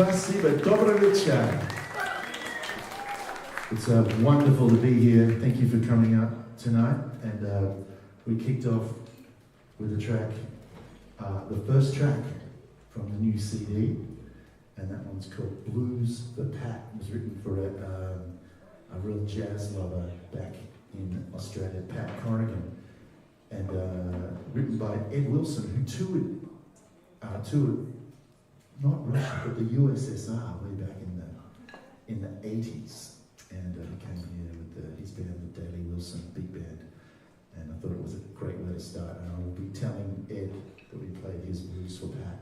Спасибо. Добрый вечер. It's wonderful to be here. Thank you for coming out tonight. And we kicked off with a track, the first track from the new CD, and that one's called Blues for Pat. It was written for a real jazz lover back in Australia, Pat Corrigan, and written by Ed Wilson, who toured not Russia but the USSR way back in the 80s, and he came here with his band, the Daly Wilson Big Band, and I thought it was a great way to start. And I will be telling Ed that we played his Blues for Pat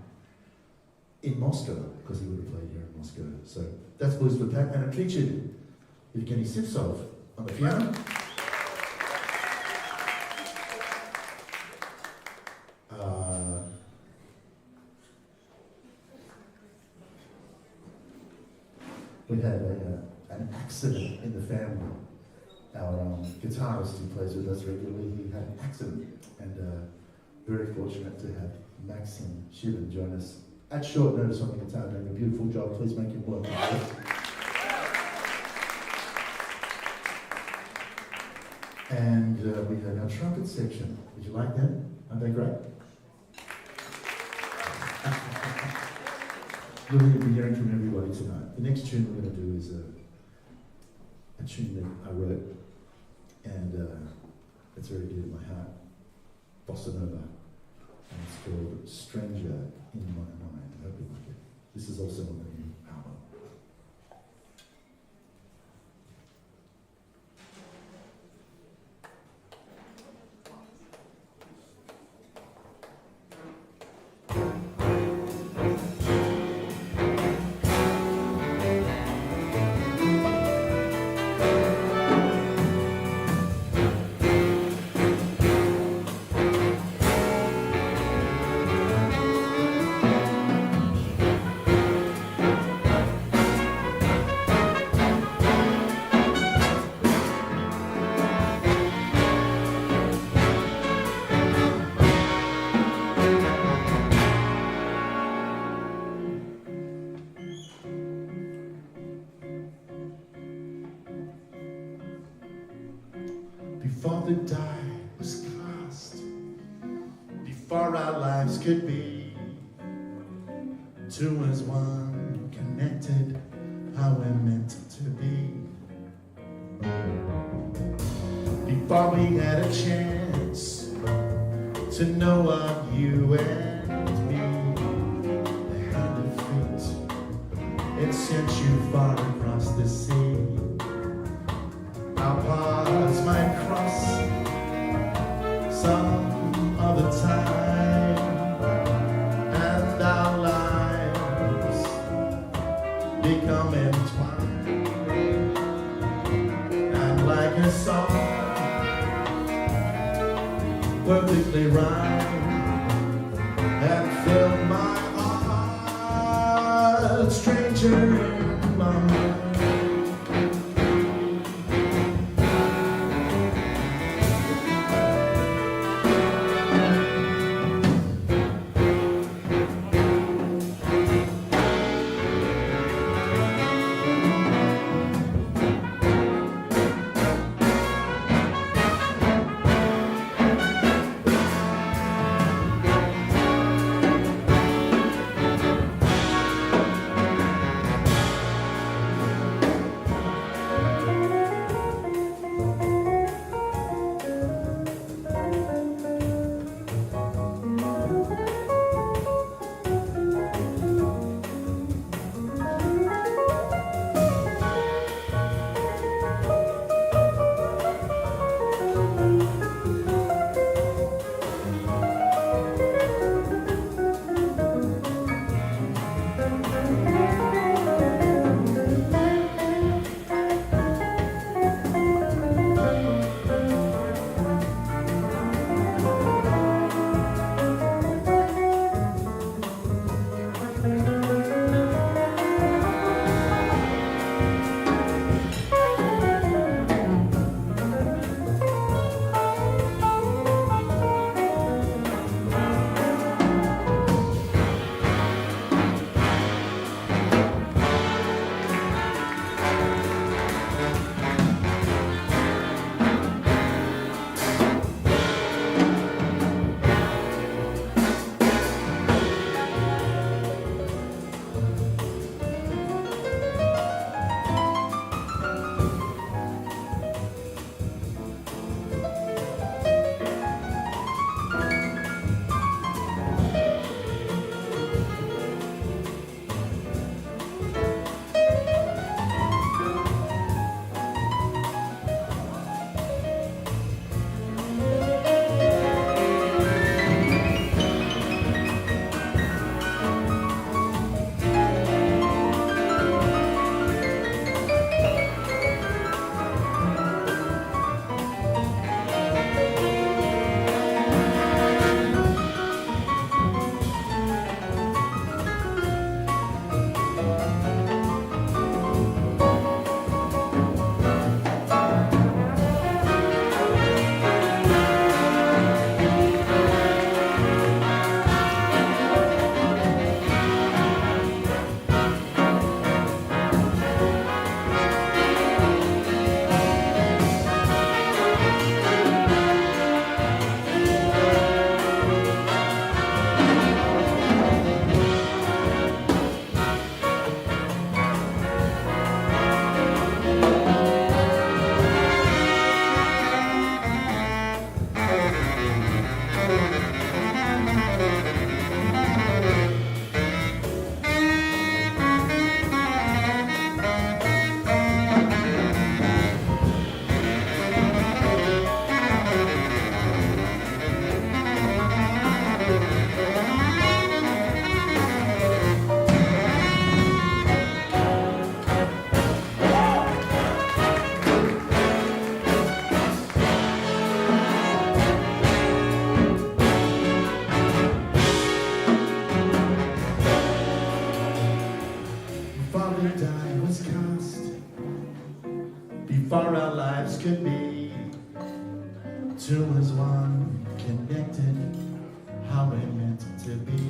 in Moscow, because he would have played here in Moscow. So that's Blues for Pat, and it featured Evgeny Sivtsov on the piano. We had an accident in the family. Our guitarist who plays with us regularly, he had an accident, and very fortunate to have Maxim Shivan join us at short notice on the guitar, doing a beautiful job. Please make him welcome. And we had our trumpet section. Did you like that? Aren't they great? We're going to be hearing from everybody tonight. The next tune we're going to do is a tune that I wrote, and it's very dear to my heart, bossa-nova, and it's called Stranger in My Mind. I hope you like it. This is also on the new album. Before the die was cast, before our lives could be two as one, connected how we're meant to be. Before we had a chance to know of you and me, the hand of fate, it sent you far across the sea. Our paths might cross some other time, and our lives become entwined, and like a song perfectly rhymed and filled my heart, stranger in my mind. die was cast before our lives could be two as one, connected, how we meant to be.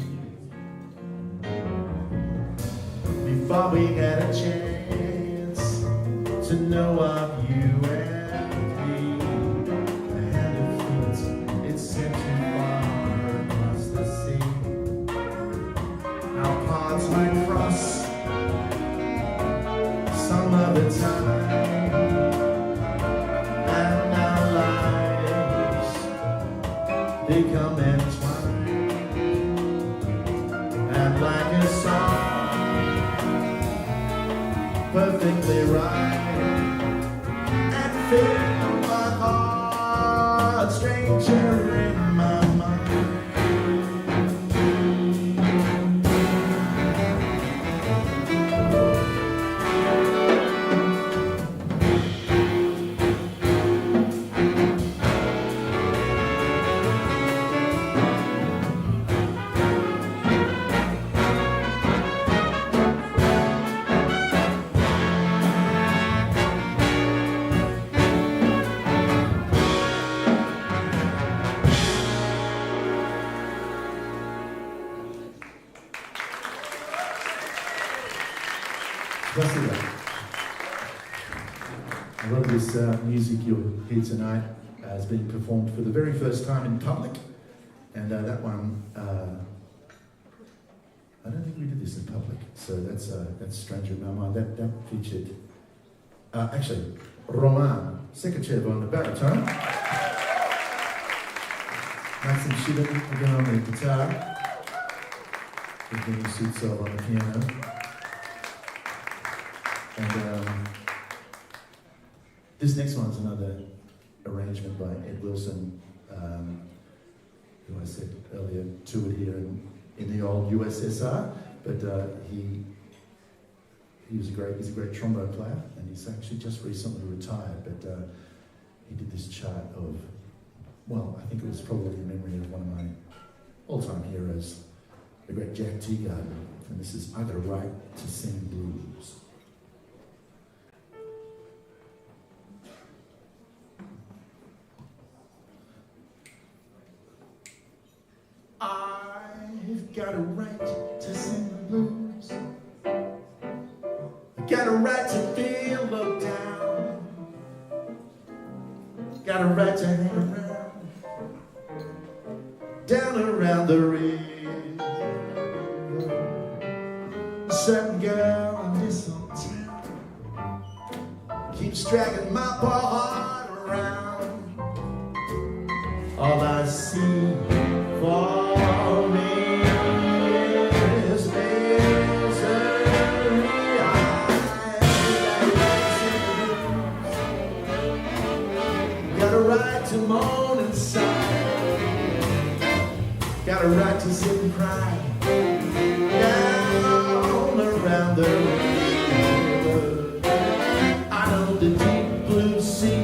Before we had a chance to know of you and me, the hand of fate, it sent too far across the sea. Our paths might cross some other time, and our lives become entwined, and like a song, perfectly right, and fill my heart, stranger in my mind. A lot of this music you'll hear tonight has been performed for the very first time in public, and that one, I don't think we did this in public, so that's strange in my mind. That featured, actually, Roman Sekachev on the baritone, Maxim Shibin again on the guitar, Evgeny Sutsov on the piano. And this next one's another arrangement by Ed Wilson, who I said earlier toured here in the old USSR, but he's a great trombone player, and he's actually just recently retired. But he did this chart of, well, I think it was probably in memory of one of my all-time heroes, the great Jack Teagarden, and this is "I Got a Right to Sing Blues." I've got a right to sing the blues. I got a right to feel looked down. Got a right to hang around, down around the river. A certain girl in this old town keeps dragging my poor heart around. All I see for me is misery. Got a right to moan and sigh. Got a right to sit and cry down around the river. I know the deep blue sea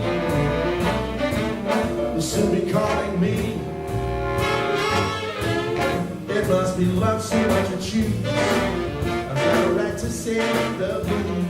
will soon be calling me. It must be love so much to choose. I've got a right to sing the blues.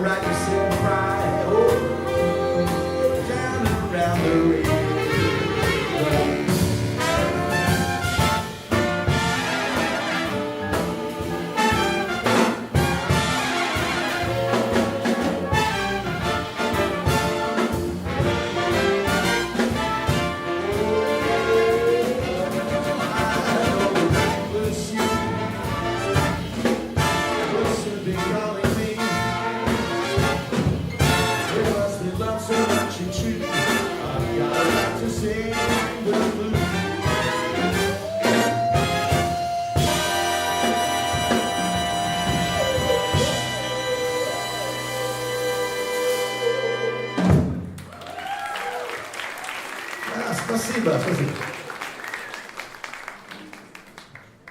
alright, you sit and cry. Oh, down and around the river.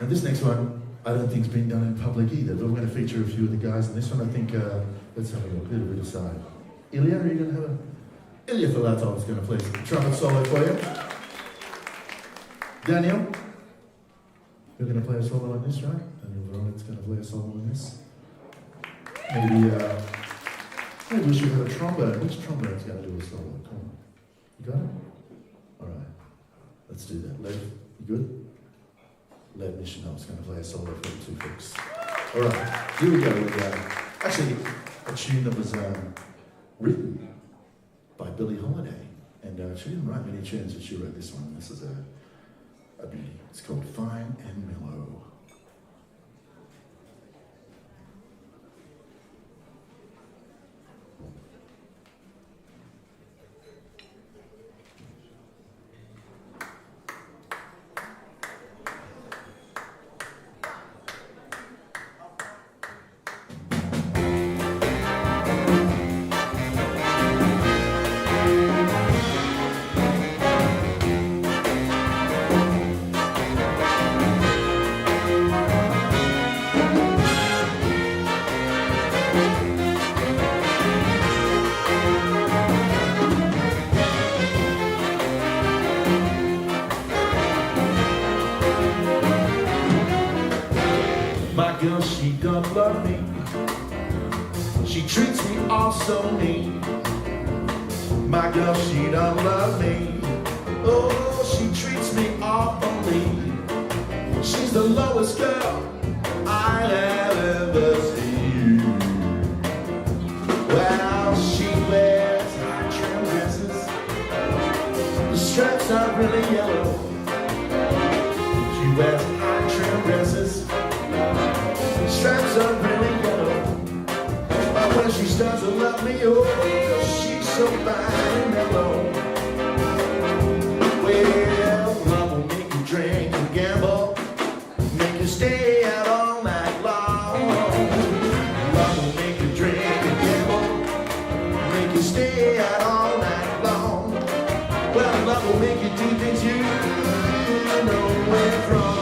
And this next one, I don't think it's been done in public either, but we're going to feature a few of the guys. And this one, I think, let's have a little bit aside. Ilya, are you going to have a... Ilya Filatov is going to play some trumpet solo for you. Daniel, you're going to play a solo on this, right? Daniel Veronet's going to play a solo on this. Maybe we should have a trombone. Which trombone's going to do a solo? Come on. You got it? All right. Let's do that. Lev, you good? Lev Nishinov's going to play a solo for the two folks. All right, here we go. Actually, a tune that was written by Billie Holiday. And she didn't write many tunes, but she wrote this one. This is a beauty. It's called Fine and Mellow. She don't love me. She treats me all so mean. My girl, she don't love me. Oh, she treats me awfully. She's the lowest girl I have ever seen. Well, she wears high trim dresses. The straps are really yellow. She wears high trim dresses. Straps are really yellow. But when she starts to love me, oh, she's so fine and mellow. Well, love will make you drink and gamble, make you stay out all night long. Love will make you drink and gamble, make you stay out all night long. Well, love will make you do things you know went wrong.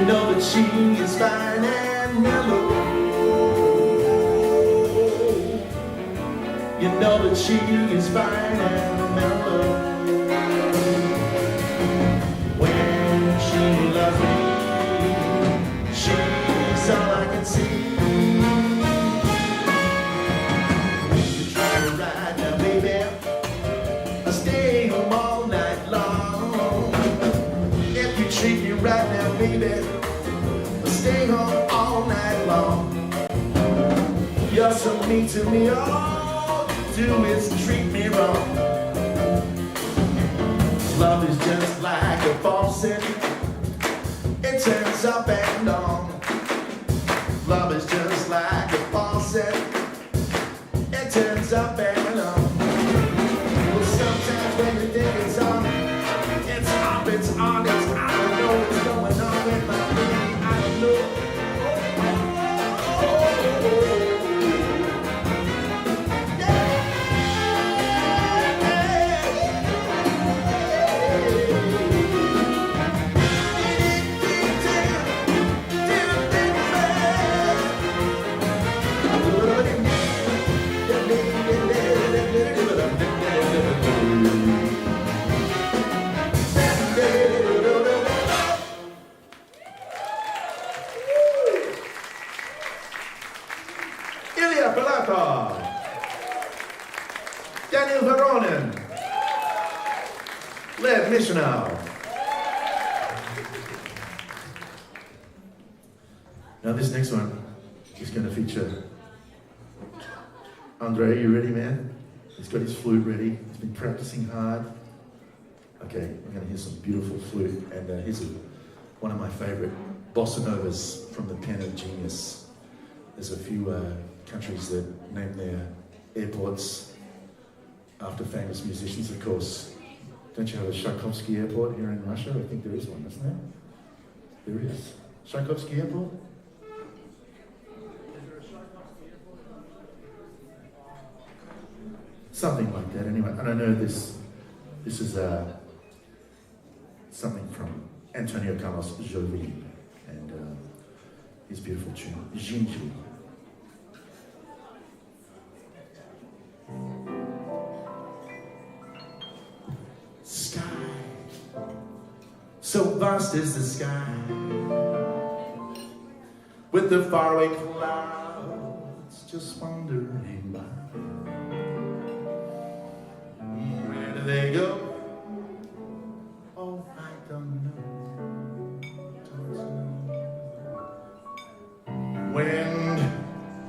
know that she is fine and mellow. You know that she is fine and mellow. When she loves me, she's all I can see. If you try to ride now, baby, I'll stay home all night long. If you treat me right now, baby, I'll stay home all night long. You're so mean to me, all you do is treat me wrong. Love is just like a faucet, it turns up and on. Love is just like a faucet, it turns up and on. Well, sometimes when you think it's on, it's off, it's on, it's I don't know what's going on with my baby, I don't know. Now this next one is going to feature Andre. You ready, man? He's got his flute ready. He's been practicing hard. Okay, we're going to hear some beautiful flute, and here's one of my favorite bossa-novas from the pen of genius. There's a few countries that name their airports after famous musicians, of course. Don't you have a Tchaikovsky airport here in Russia? I think there is one, isn't there? There is. Tchaikovsky airport? Something like that, anyway. And I know this is something from Antonio Carlos Jobim and his beautiful tune, Jinji. Sky, so vast is the sky, with the faraway clouds just wandering by. Where do they go? Oh, I don't know. Wind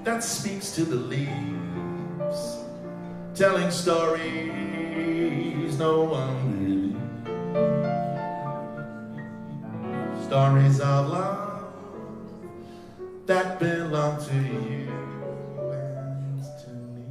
that speaks to the leaves, telling stories no one believes. Stories of love that belong to you and to me.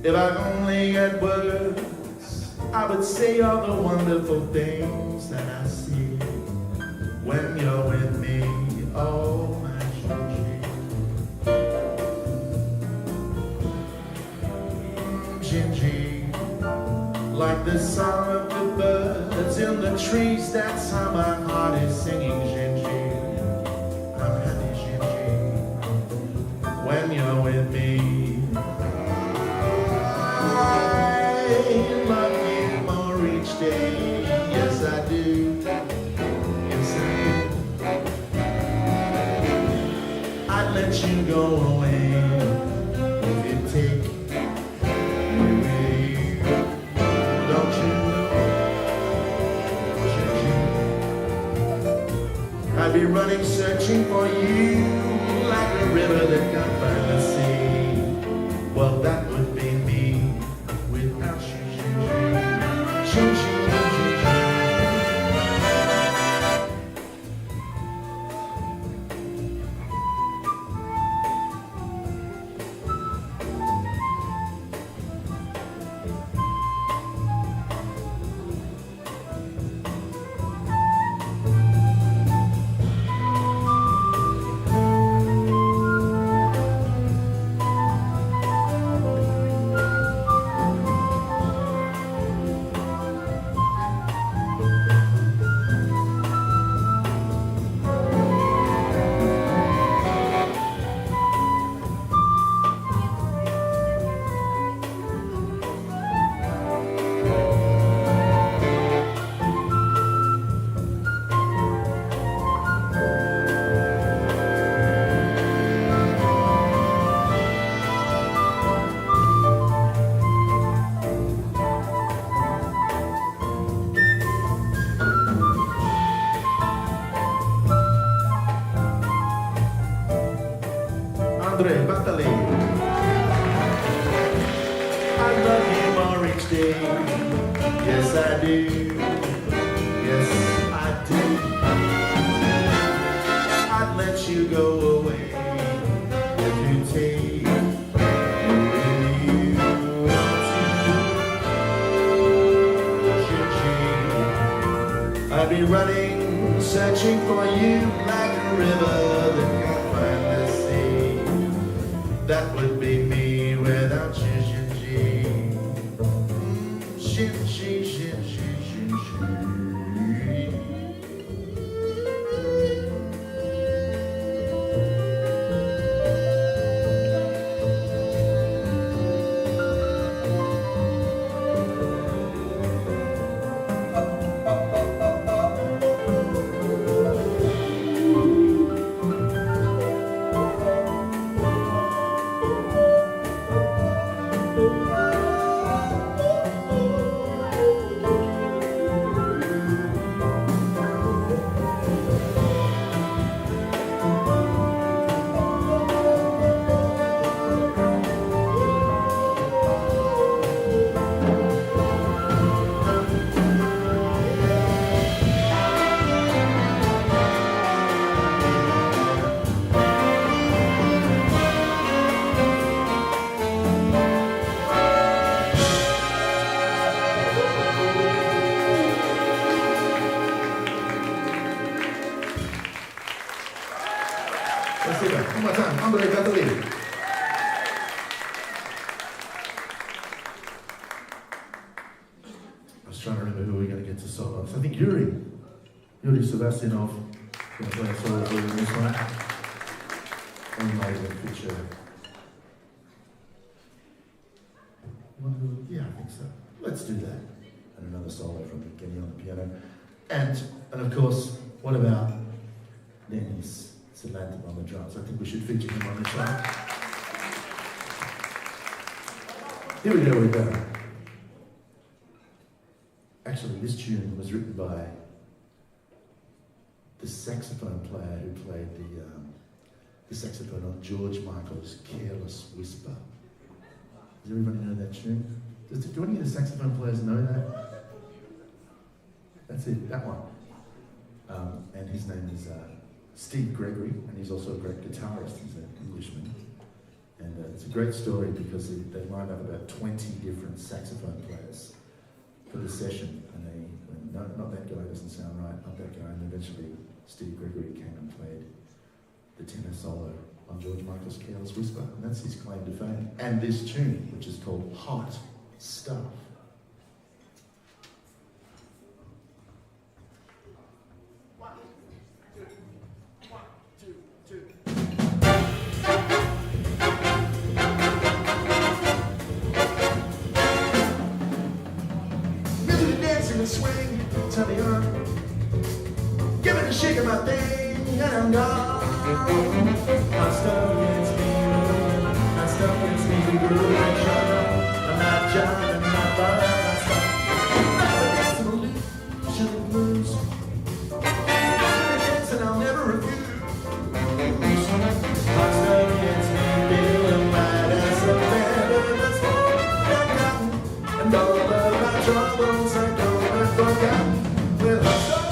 If I only had words, I would say all the wonderful things that I see when you're with me. Oh, my Gingy, like the song of the birds in the trees. That's how my heart is singing, Gingy. I'm happy, Gingy, when you're with me. I love you more each day, yes I do, yes I do. I'd let you go away if you take me away, don't you know? I'd be running searching for you like a river that can't find the sea. Well, that would be me without you. Andre Batali. I love you more each day. Yes, I do. Yes, I do. I'd let you go away if you take you to. I'd be running, searching for you like a river that can't find the sea. That would be me without you. One more time, Andre Batali. I was trying to remember who we're going to get to solo. So I think Yuri Sebastianov going to play a solo for you in this one. Amazing picture. Yeah, I think so. Let's do that. And another solo from Kenny on the piano. And of course, what about Dennis Salantam on the drums? I think we should feature him on the show. Here we go with that. Actually, this tune was written by the saxophone player who played the saxophone on George Michael's Careless Whisper. Does everybody know that tune? Do any of the saxophone players know that? That's it, that one. And his name is Steve Gregory, and he's also a great guitarist. He's an Englishman. And it's a great story because they lined up about 20 different saxophone players for the session, and they went, no, not that guy, doesn't sound right, not that guy, and eventually Steve Gregory came and played the tenor solo on George Michael's Careless Whisper, and that's his claim to fame. And this tune, which is called Hot Stuff. Swing, turn me on. Give it a shake of my thing, and I'm gone. My stuff gets me, my stuff gets me grooving. I'm not John, I'm not Bob, my stuff. I'm dancing illusion of blues. And I'll never refuse. My stuff gets me feeling light as a feather that's falling. And all of my troubles are gone. With her stuff.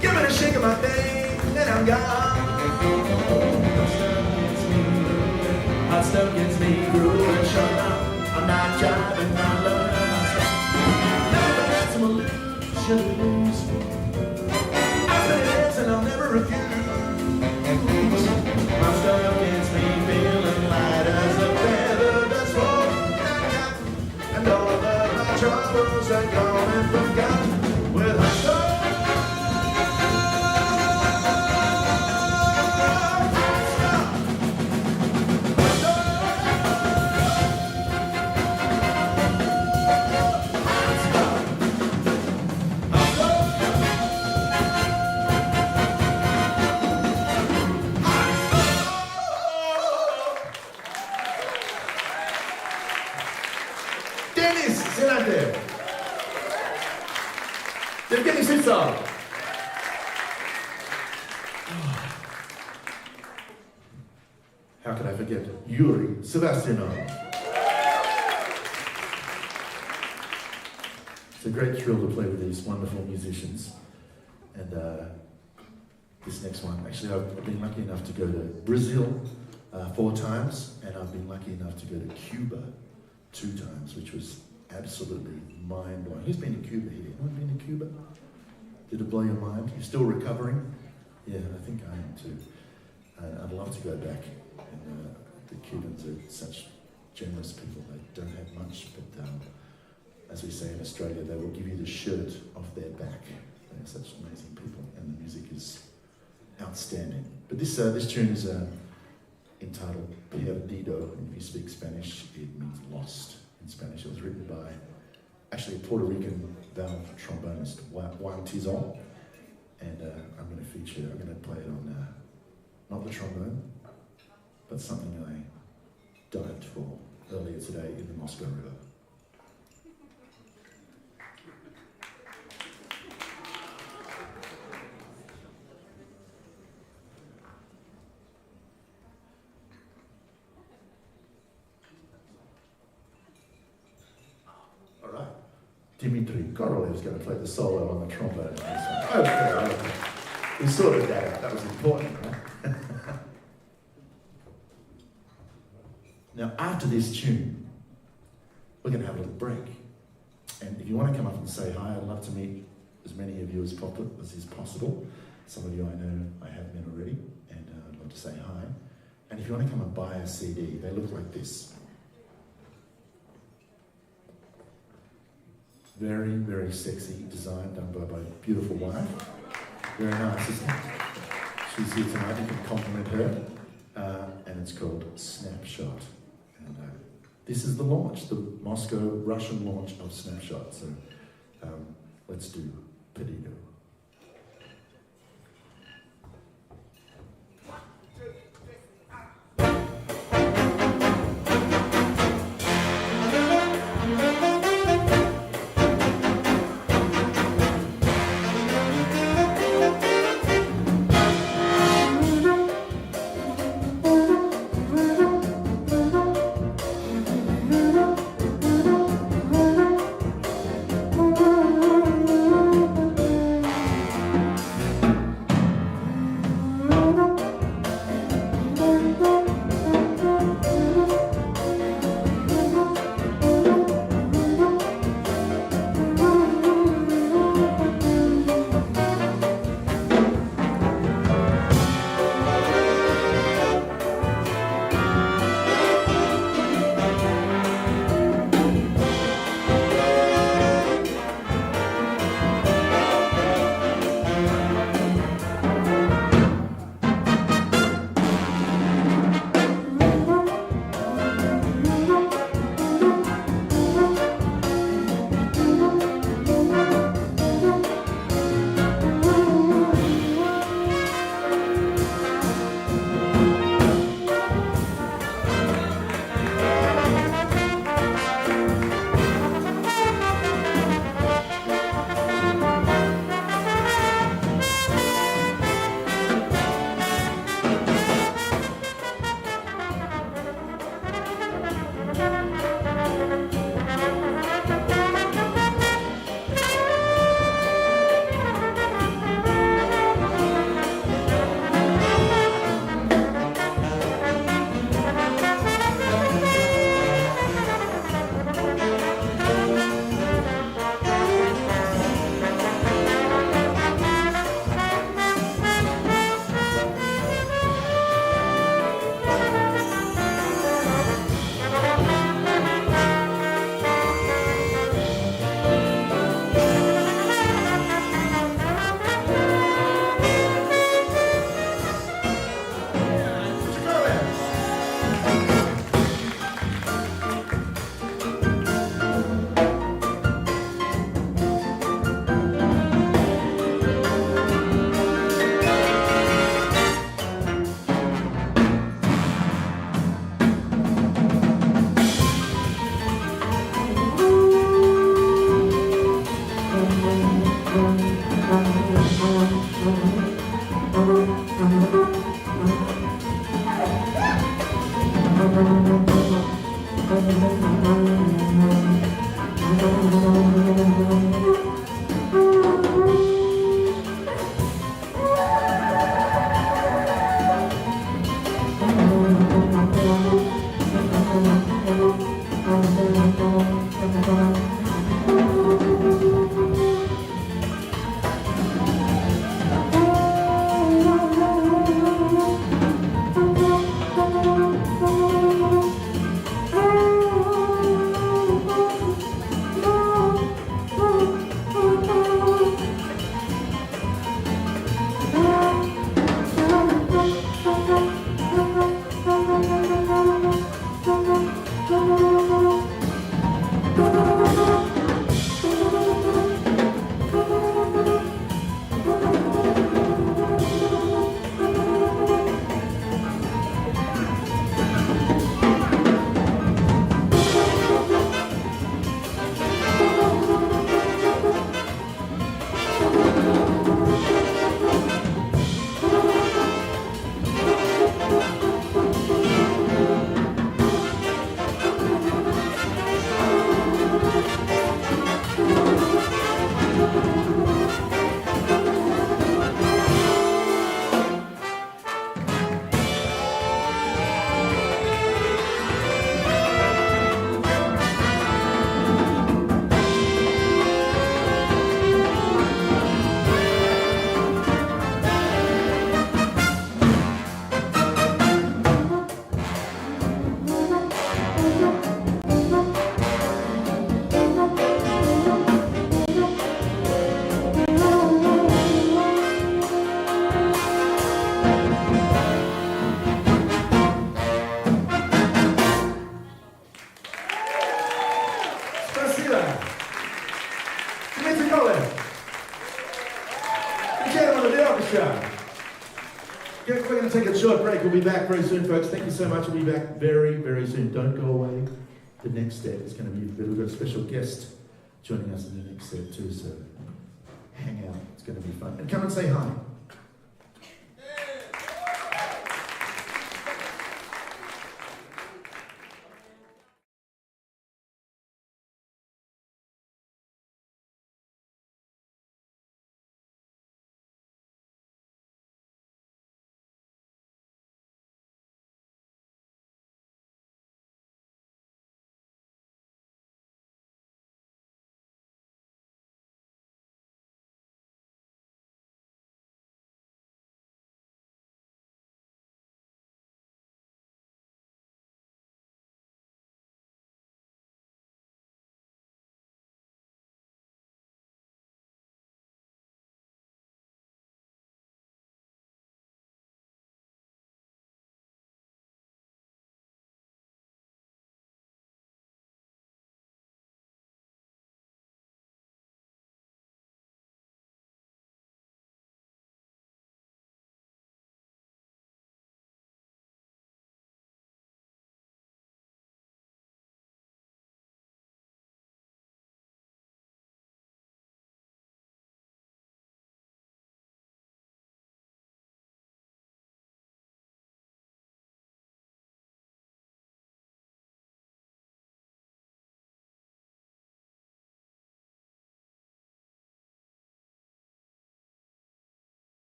Give it a shake of my thing, then I'm gone. Hot stuff gets me grooving, shut up. I'm not jiving, I'm learning myself. Never got some illusions. I've been this and I'll never refuse. My stuff gets me feeling light as a feather that's floating down. And all of my troubles are gone and forgotten with my soul. How could I forget Yuri Sebastianov? It's a great thrill to play with these wonderful musicians. And this next one, actually I've been lucky enough to go to Brazil 4 times, and I've been lucky enough to go to Cuba 2 times, which was absolutely mind-blowing. Who's been to Cuba here? Anyone been to Cuba? Did it blow your mind? You're still recovering? Yeah, I think I am too. I'd love to go back. And the Cubans are such generous people. They don't have much, but as we say in Australia, they will give you the shirt off their back. They are such amazing people, and the music is outstanding. But this tune is entitled Perdido, and if you speak Spanish, it means lost in Spanish. It was written by actually a Puerto Rican valve trombonist, Juan Tizon, and I'm going to play it on not the trombone, but something I dived for earlier today in the Moscow River. All right. Dmitry Korolev's going to play the solo on the trombone. Okay. We sorted that out. That was important, right? Now, after this tune, we're going to have a little break. And if you want to come up and say hi, I'd love to meet as many of you as is possible. Some of you I know I have met already, and I'd love to say hi. And if you want to come and buy a CD, they look like this. Very, very sexy design done by my beautiful wife. Very nice, isn't it? She's here tonight, you can compliment her. And it's called Snapshot. And this is the launch, the Moscow Russian launch of Snapshot. So let's do Perdido. We're going to take a short break. We'll be back very soon, folks. Thank you so much. We'll be back very, very soon. Don't go away. The next set is going to be, we've got a special guest joining us in the next set too, so hang out. It's going to be fun. And come and say hi.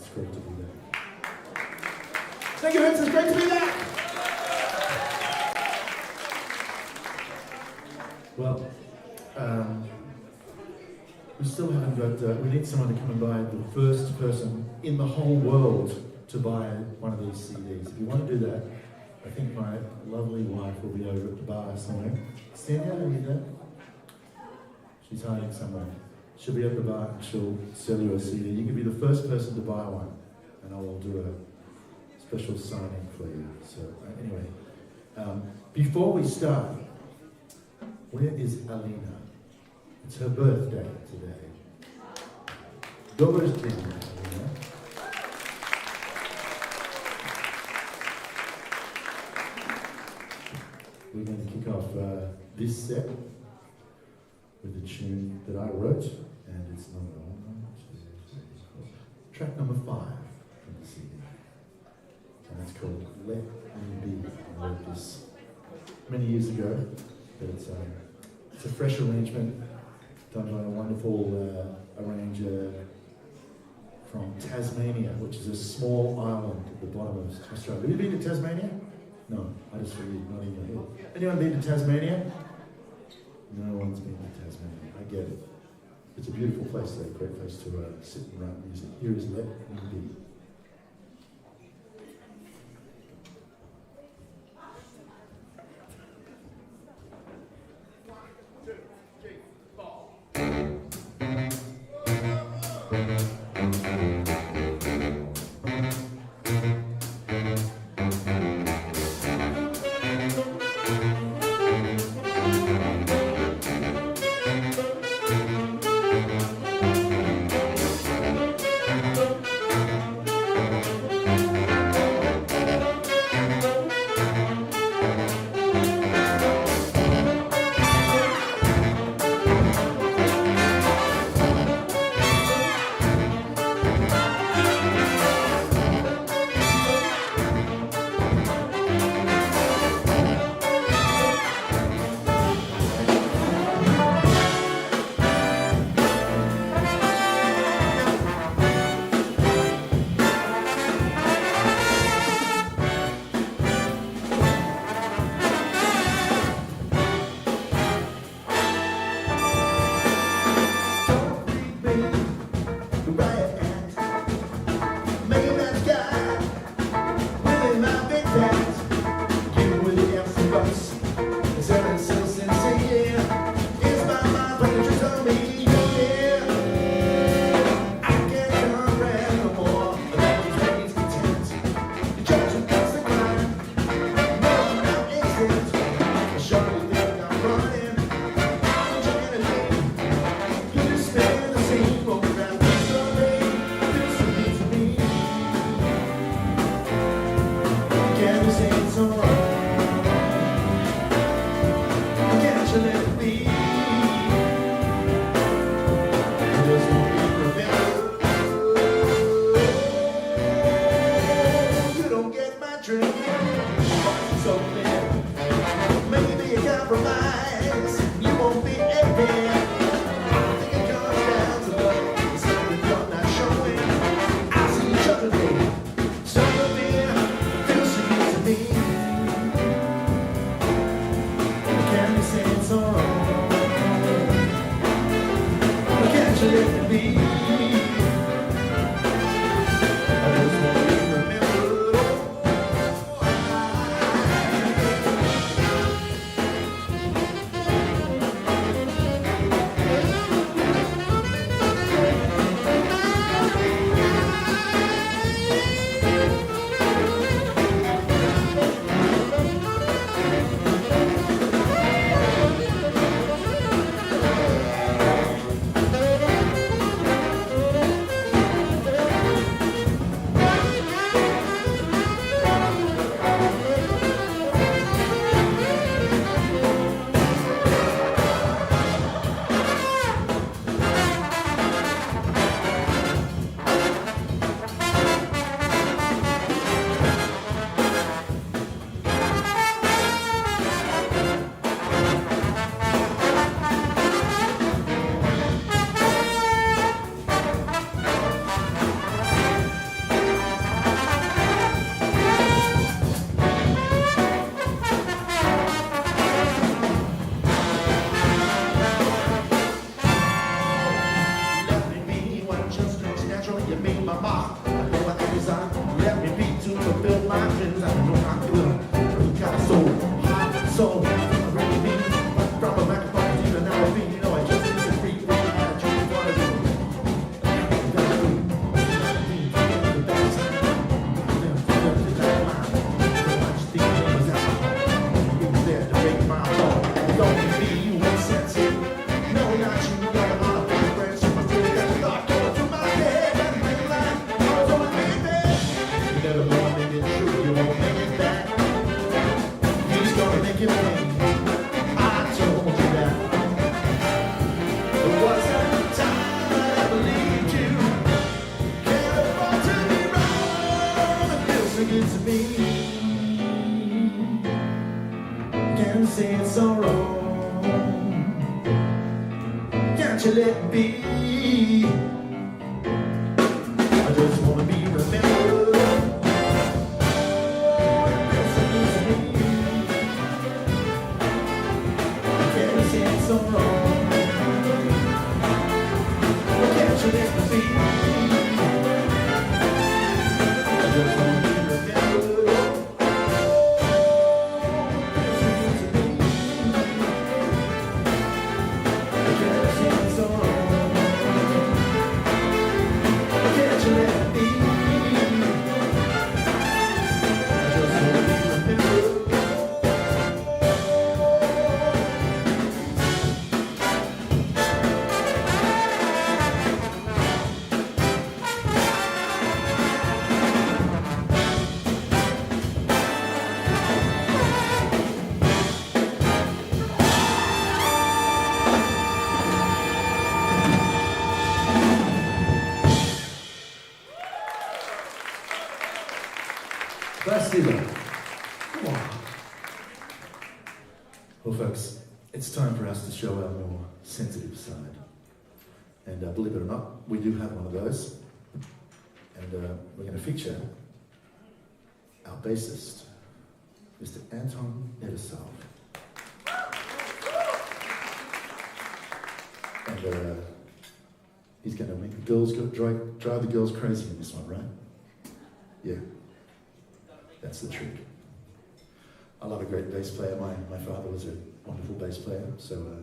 It's great to be back. Thank you, Vince. It's great to be back. Well, we still haven't got, we need someone to come and buy the first person in the whole world to buy one of these CDs. If you want to do that, I think my lovely wife will be over at the bar somewhere. Stand out, are you there? She's hiding somewhere. She'll be at the bar and she'll sell you a CD. You can be the first person to buy one, and I will do a special signing for you. So anyway, before we start, where is Alina? It's her birthday today. Добрый день, Alina. We're going to kick off this set with a tune that I wrote, and it's number track number 5 from the CD, and it's called Let Me Be. I wrote this many years ago, but it's a fresh arrangement done by a wonderful arranger from Tasmania, which is a small island at the bottom of Australia. Have you been to Tasmania? No, I just figured not in your head. Anyone been to Tasmania? No one's been to Tasmania. I get it. It's a beautiful place, though, a great place to sit and write music. Here is Let Me Be. Спасибо. Well, folks, it's time for us to show our more sensitive side. And believe it or not, we do have one of those. And we're going to feature our bassist, Mr. Anton Nedesov. And he's going to make the girls drive the girls crazy in this one, right? Yeah, that's the trick. I love a great bass player. My father was a wonderful bass player, so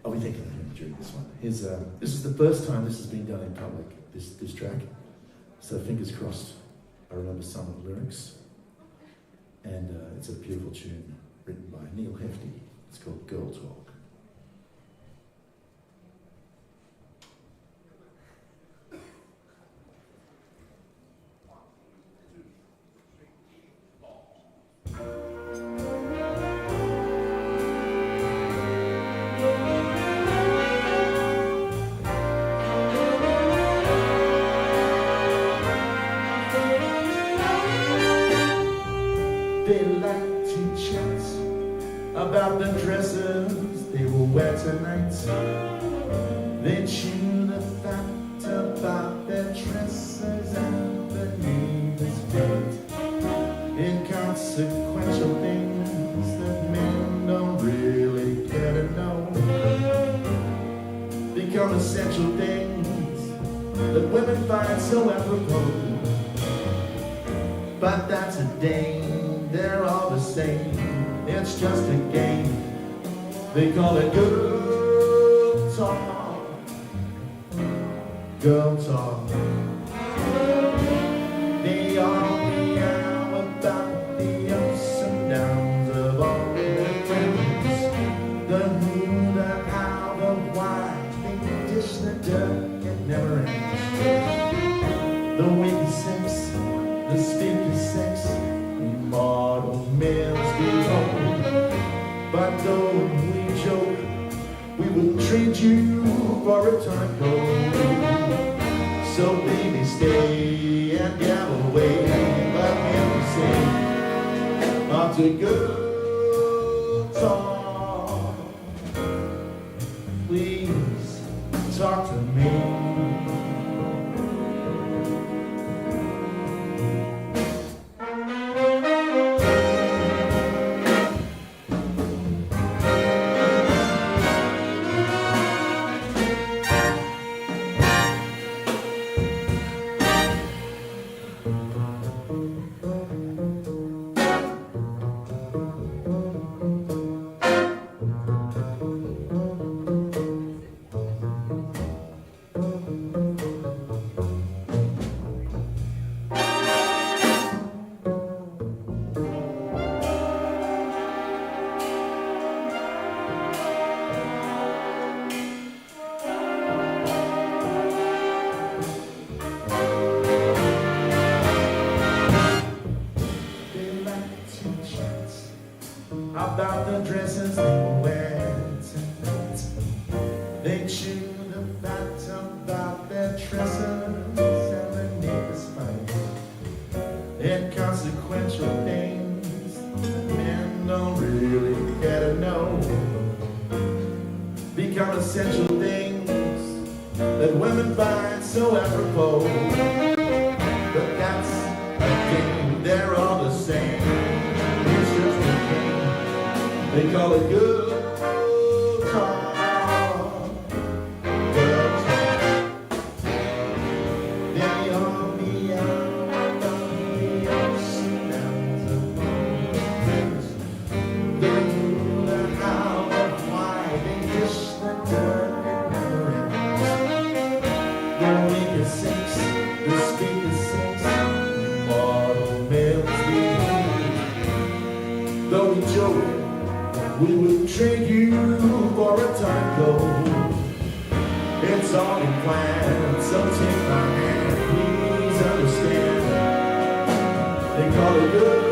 I'll be thinking of him during this one. This is the first time this has been done in public, this track. So fingers crossed, I remember some of the lyrics. And it's a beautiful tune written by Neil Hefti. It's called Girl Talk. They like to chat about the dresses they will wear tonight. They chew the fact about their dresses and the neighbor's fate. Inconsequential things that men don't really care to know become essential things that women find so apropos. But that's a dame, they're all the same. It's just a game. They call it girl talk. Girl talk. They all meow about the ups and downs of all their friends. The who, the how, the why. They dish the dirt, it never ends. The wicked sex, the stinky sex, immortal males behold. But though we joke, we will treat you for a time gold. So baby, stay and get away. But when we say, not to good talk, please talk to me. About the dresses they will wear tonight. They chew the fat about their tresses and the neighbors fight. Inconsequential things men don't really care to know become essential things that women find so apropos. But that's a game, they're all the same. It's just a game. They call it good talk, good talk. They all meow about the ups and downs of all things. They knew the how, the why, they dish the dirt, it never ends. The wicked sex, the speaker sex, immortal males behold. Though we joke, we will trade you for a time gold. It's all in plan, so take my hand, please understand. They call it good.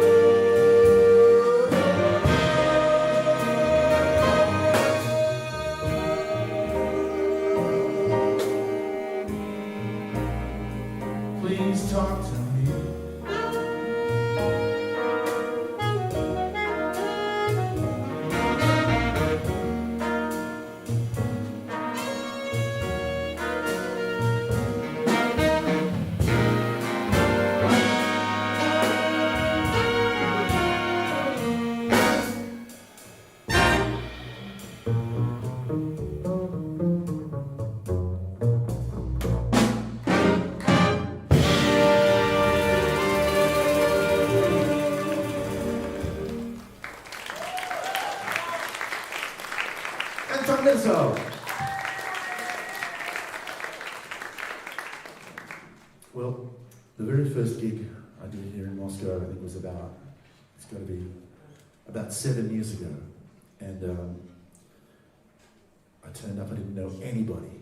Please talk to me. Well, the very first gig I did here in Moscow, I think was it's got to be about 7 years ago. And I turned up, I didn't know anybody.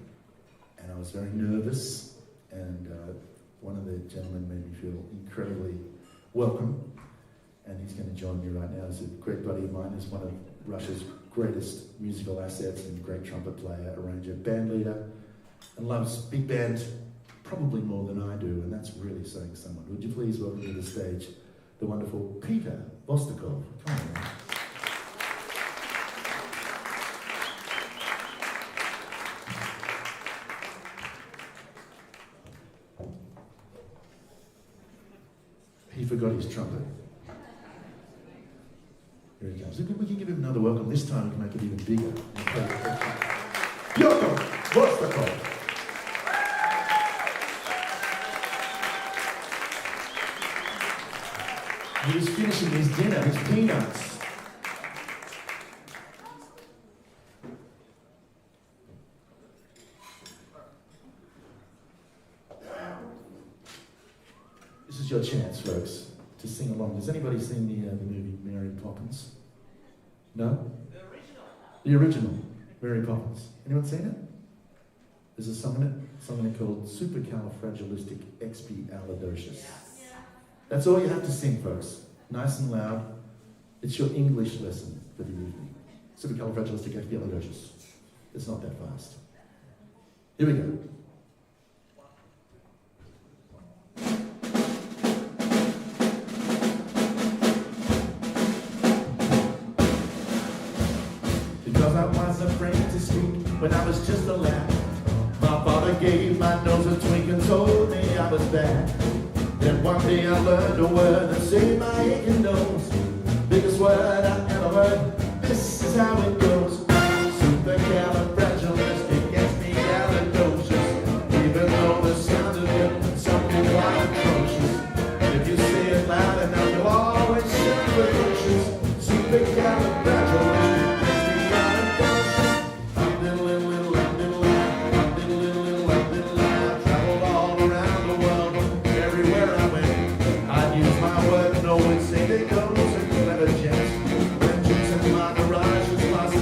And I was very nervous. And one of the gentlemen made me feel incredibly welcome. And he's going to join me right now. He's a great buddy of mine. He's one of Russia's greatest musical assets and great trumpet player, arranger, band leader, and loves big band probably more than I do, and that's really saying someone. Would you please welcome to the stage the wonderful Peter Vostokov. Come on, man. He forgot his trumpet. Here he comes. We can give him another welcome. This time we can make it even bigger. Pyotr Vostokov. He was finishing his dinner, his peanuts. This is your chance, folks, to sing along. Has anybody seen the movie Mary Poppins? No? The original Mary Poppins. Anyone seen it? There's a song in it called Supercalifragilisticexpialidocious. That's all you have to sing, folks. Nice and loud. It's your English lesson for the evening. Supercalifragilisticexpialidocious. It's not that fast. Here we go. Because I was afraid to speak when I was just a lad. My father gave my nose a twink and told me I was bad. Then one day I learned a word that saved my aching nose. Biggest word I ever heard, this is how it goes. Supercalifragilisticexpialidocious. Even though the sound of it, some people are atrocious. If you say it loud enough, you'll always sound ferocious. Supercalifragilisticexpialidocious. It goes and clever gents. When Jews and my garages lost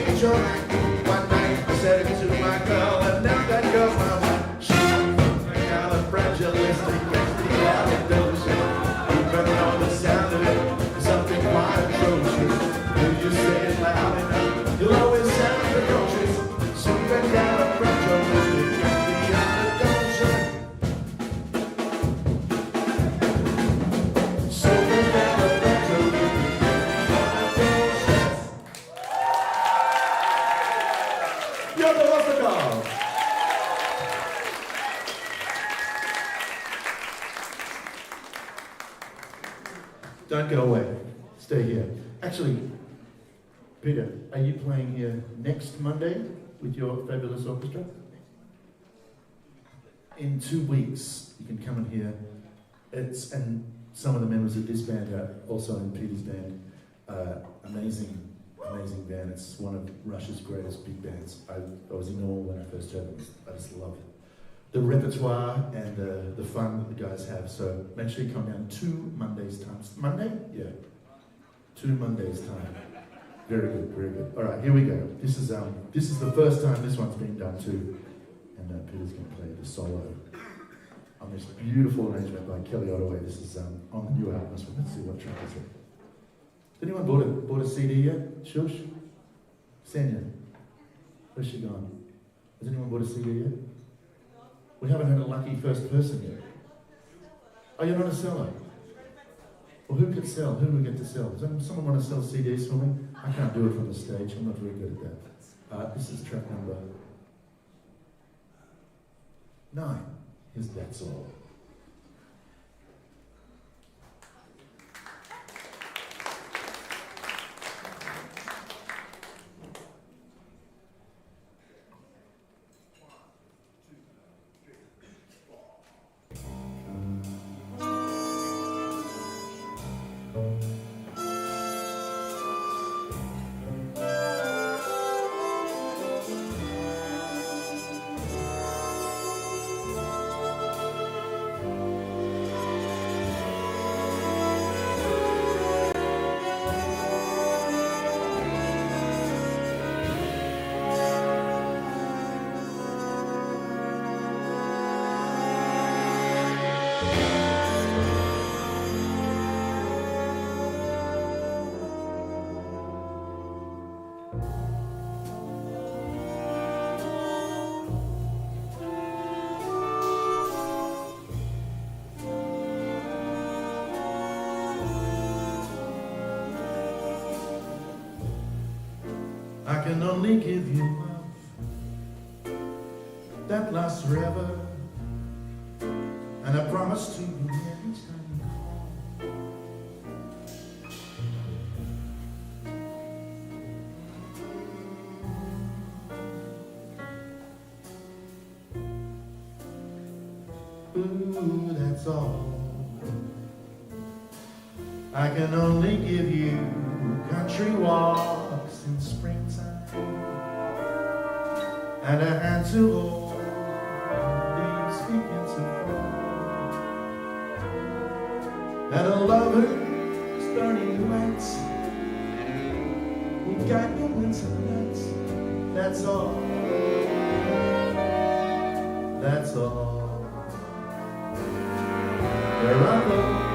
change your mind. One night I said it to my girl, and now that girl's my wife. She's kind of fragilistic, expialidocious. Even though the sound of it is something quite atrocious. If you say it loud enough, you'll always sound precocious. Super kind of fragilistic, expialidocious. Super kind of fragilistic, expialidocious. You're the Russical. Don't go away. Stay here. Actually, Peter, are you playing here next Monday with your fabulous orchestra? In 2 weeks, you can come and hear. And some of the members of this band are also in Peter's band. Amazing band. It's one of Russia's greatest big bands. I was in awe when I first heard them. I just love the repertoire and the fun that the guys have. So make sure you come down 2 Mondays' time. Monday? Yeah. 2 Mondays' time. Very good, very good. All right, here we go. This is the first time this one's been done too. And Peter's going to play the solo on this beautiful arrangement by Kelly Ottaway. This is on the new album. So let's see what track is it. Has anyone bought a CD yet? Shush? Senya? Where's she gone? Has anyone bought a CD yet? We haven't had a lucky first person yet. Oh, you're not a seller? Well, who could sell? Who do we get to sell? Does someone want to sell CDs for me? I can't do it from the stage. I'm not very good at that. This is track number 9. Here's That's All. I can only give you love that lasts forever, and I promise to be there each time you call. Ooh, that's all. I can only give you country walks in springtime, and a hand to hold, leaves begin to fall, and a lover's burning lights will guide your winter nights. That's all. That's all. There are those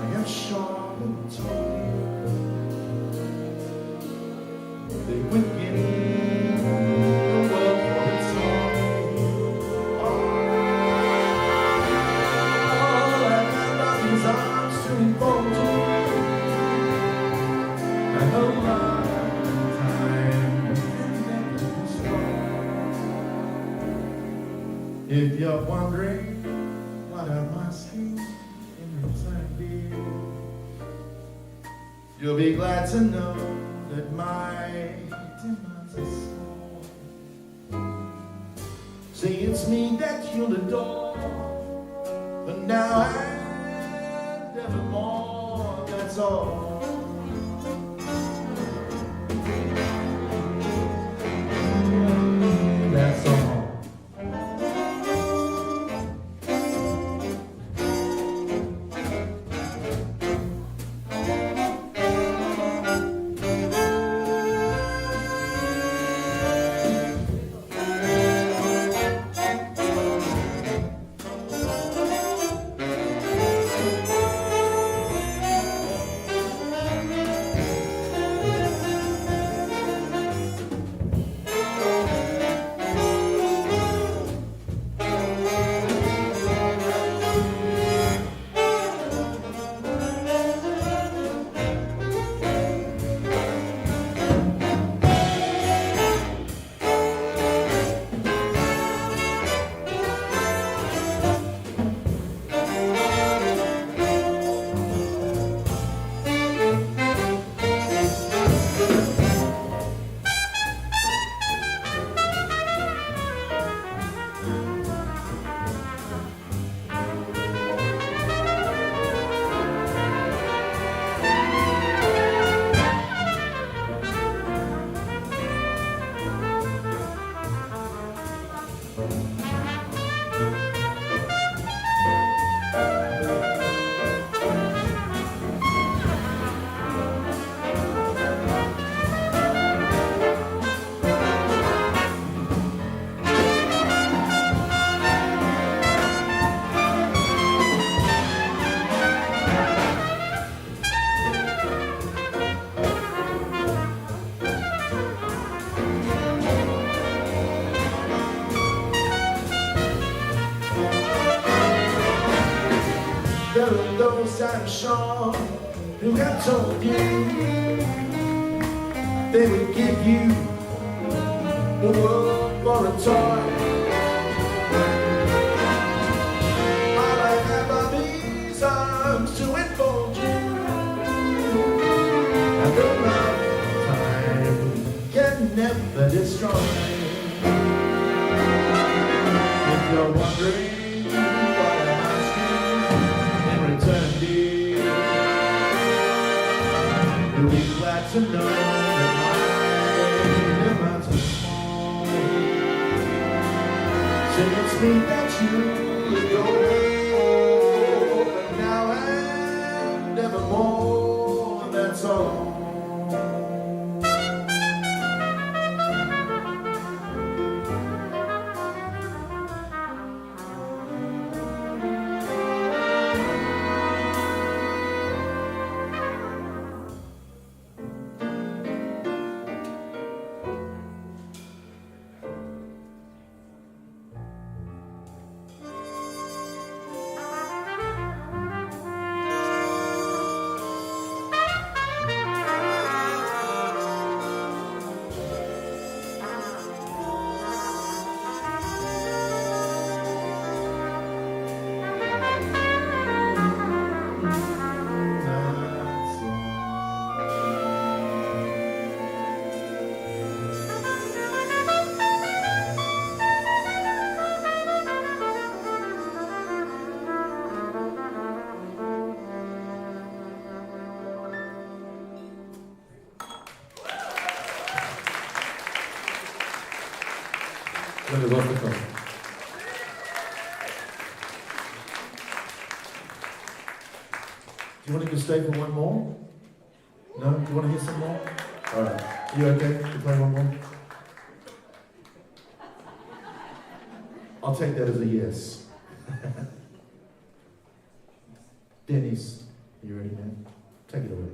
I am sure and told they would give the world for its own. All I have are these arms to enfold you, and a lifetime and never be strong. If you're wondering what I'm asking in return, dear, you'll be glad to know that my demands are small. See, it's me that you'll adore, but now and evermore, that's all. That's all. knows, I'm sure, who have told you they would give you the world for a toy. All I have are these arms to enfold you, and the love time can never destroy. If you're wondering what I'm asking in return, dear, you'll be glad to know that my amounts are small. So it's me that you adore, but now and nevermore, that's all. Really love the film. Do you want to stay for one more? No? Do you want to hear some more? Alright. Are you okay to play one more? I'll take that as a yes. Dennis, are you ready, man? Take it away.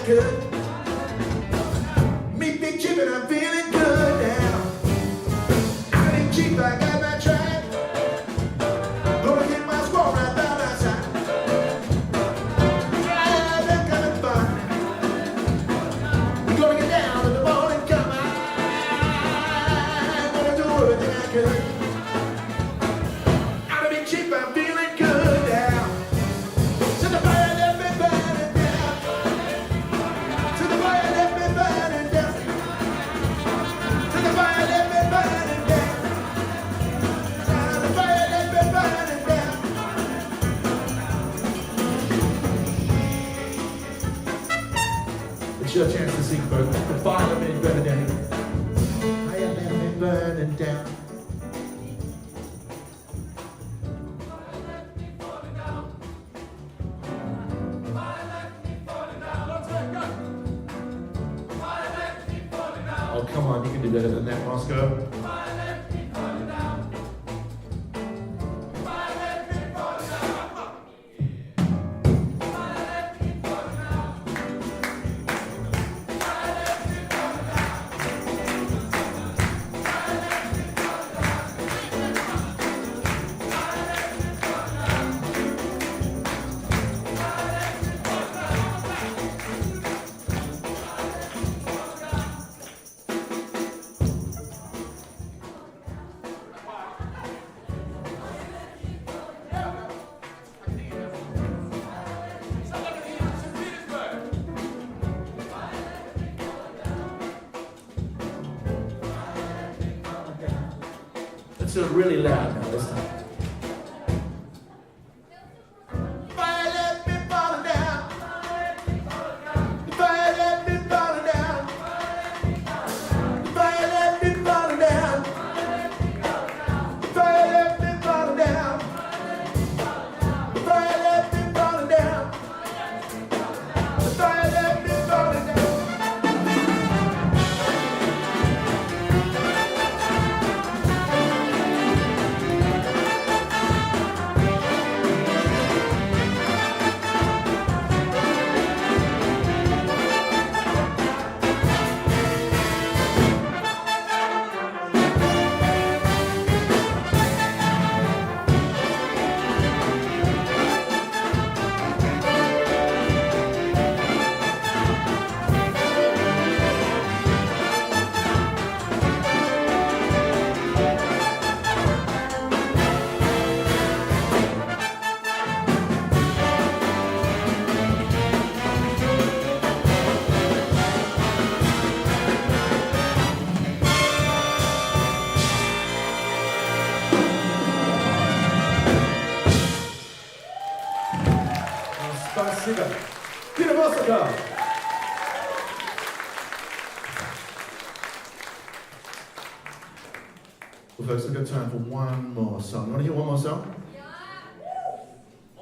good. Meet me cheap and I'm feeling good now. I ain't cheap, I got my track. Gonna get my squad right by my side. Yeah, they're coming fun. We're gonna get down to the morning come on. Gonna do everything I could. I'm gonna be cheap, I'm feeling good now. To the fire, let me burn it down. To the fire, let me burn it down. To the fire, let me burn it down. To the fire, let me burn it down. It's your chance to sing, folks. The fire, let me burn it down. Fire, let me burn it down. Oh, come on, you can do better than that, Moscow. Let's do it really loud now this time. Fire let me fall down. Fire let me fall down. Fire let me fall down. Fire let me fall down. Fire let me fall down. Fire let me fall down. Спасибо. Перевозка. Well, folks, I've got time for one more song. You want to hear one more song?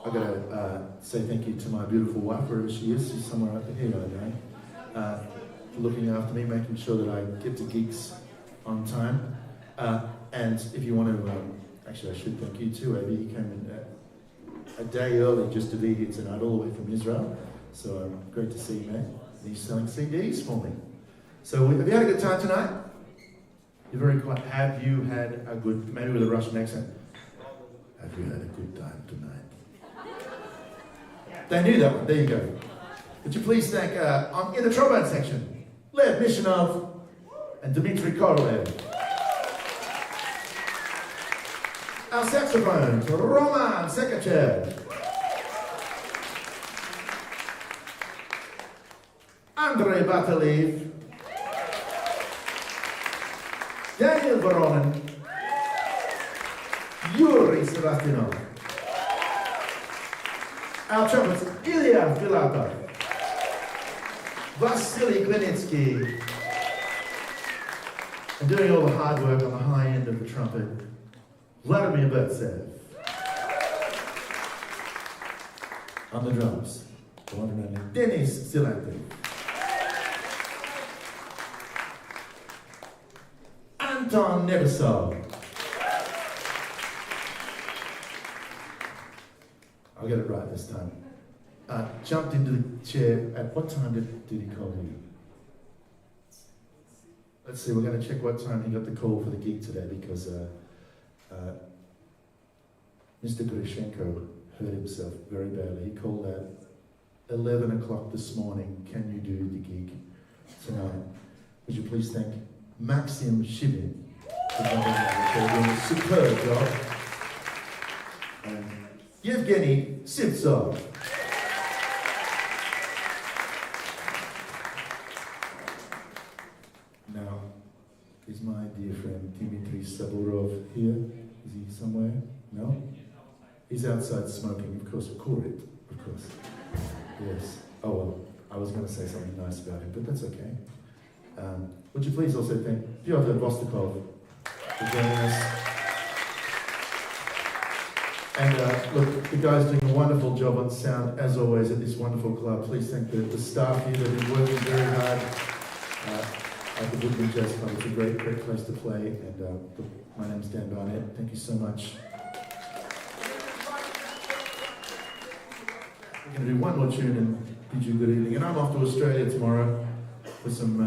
I've got to say thank you to my beautiful wife, wherever she is. She's somewhere up here, I know. For looking after me, making sure that I get to gigs on time. And if you want to, actually, I should thank you too, Abby. You came in a day early just to be here tonight, all the way from Israel. So great to see you, mate. And you're selling CDs for me. So have you had a good time tonight? You're very quiet. Have you had a good, maybe with a Russian accent, have you had a good time tonight? They knew that one. There you go. Would you please thank, in the trombone section, Lev Mishinov and Dmitry Korolev. Our saxophones, Roman Sekachev. Andrei Batalev. Daniel Voronin. Yuri Sebastianov. Our trumpets, Ilya Filatov. Vasily Glinitsky. And doing all the hard work on the high end of the trumpet, Vladimir Burtsev. On the drums, the one and only Denis Silaktov. Anton Nebesov. I'll get it right this time. jumped into the chair. At what time did he call you? Let's see, we're going to check what time he got the call for the gig today, because Mr. Grishenko hurt himself very badly. He called at 11 o'clock this morning. Can you do the gig tonight? Would you please thank Maxim Shibin for doing a superb job. And Yevgeny Sivtsov. Now, is my dear friend Dmitry Saburov here? Is he somewhere? No? He's outside smoking, of course, Kurit, of course. Yes. Oh well, I was going to say something nice about him, but that's okay. Would you please also thank Pyotr Vostokov for joining us. And look, the guy's doing a wonderful job on sound, as always, at this wonderful club. Please thank the staff here that have been working very hard at the Woodland Jazz Club. It's a great, great place to play. And my name's Dэн Barnettt. Thank you so much. We're going to do one more tune and bid you good evening. And I'm off to Australia tomorrow for some.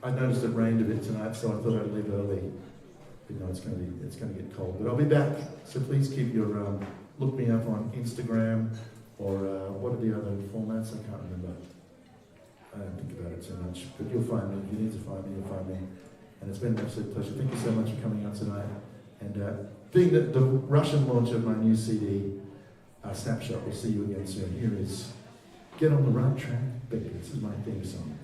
I noticed it rained a bit tonight, so I thought I'd leave early. You know, it's going to get cold, but I'll be back. So please keep your look me up on Instagram or what are the other formats? I can't remember. I don't think about it too much, but you'll find me. If you need to find me, you'll find me. And it's been an absolute pleasure. Thank you so much for coming out tonight. And being the Russian launch of my new CD, Snapshot, we'll see you again soon. Here is Get on the Right Track, Baby. This is my theme song.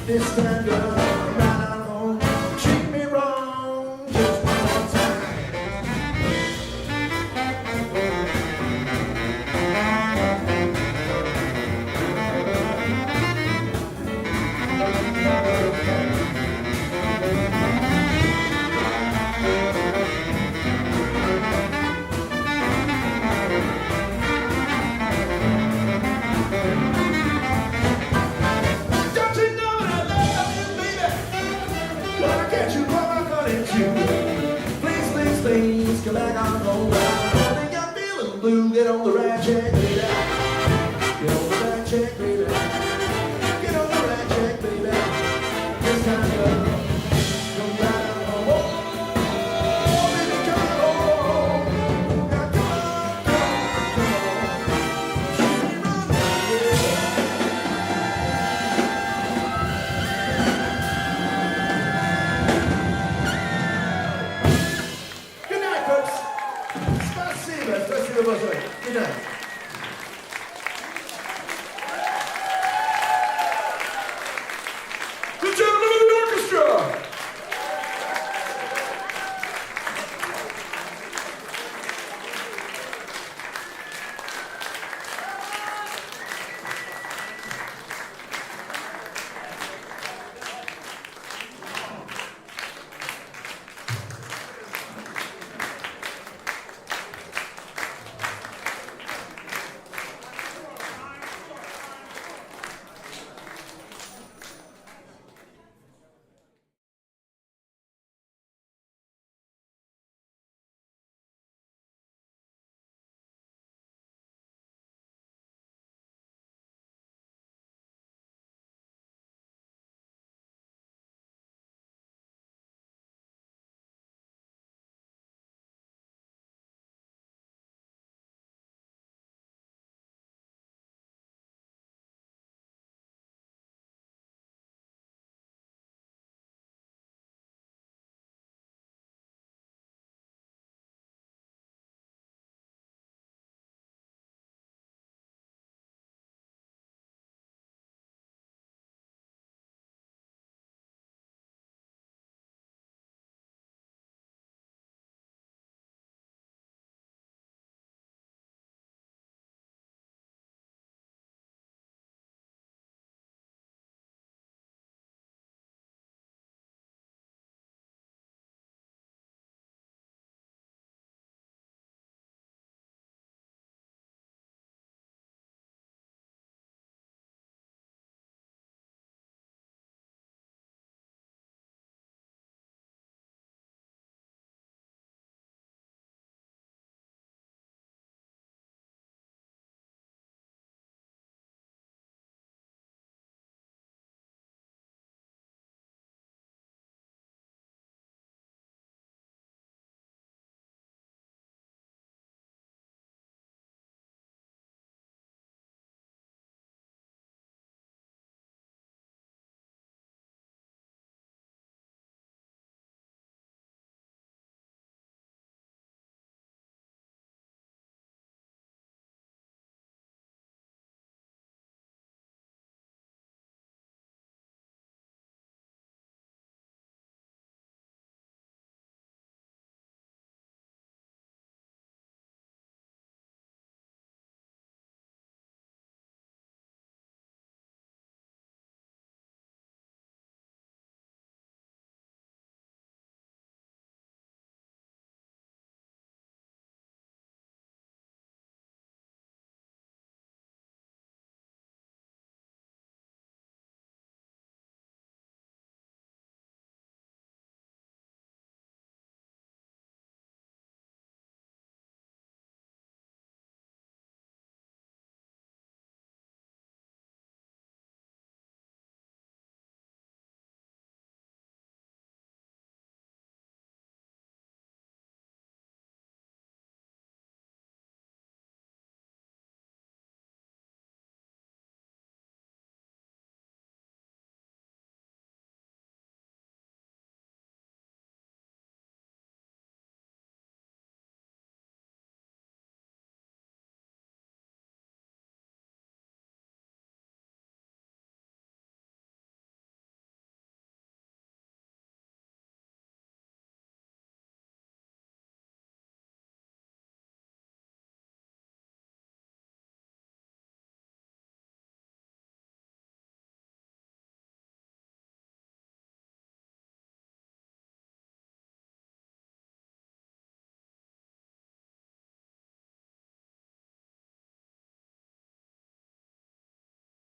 This time, girl.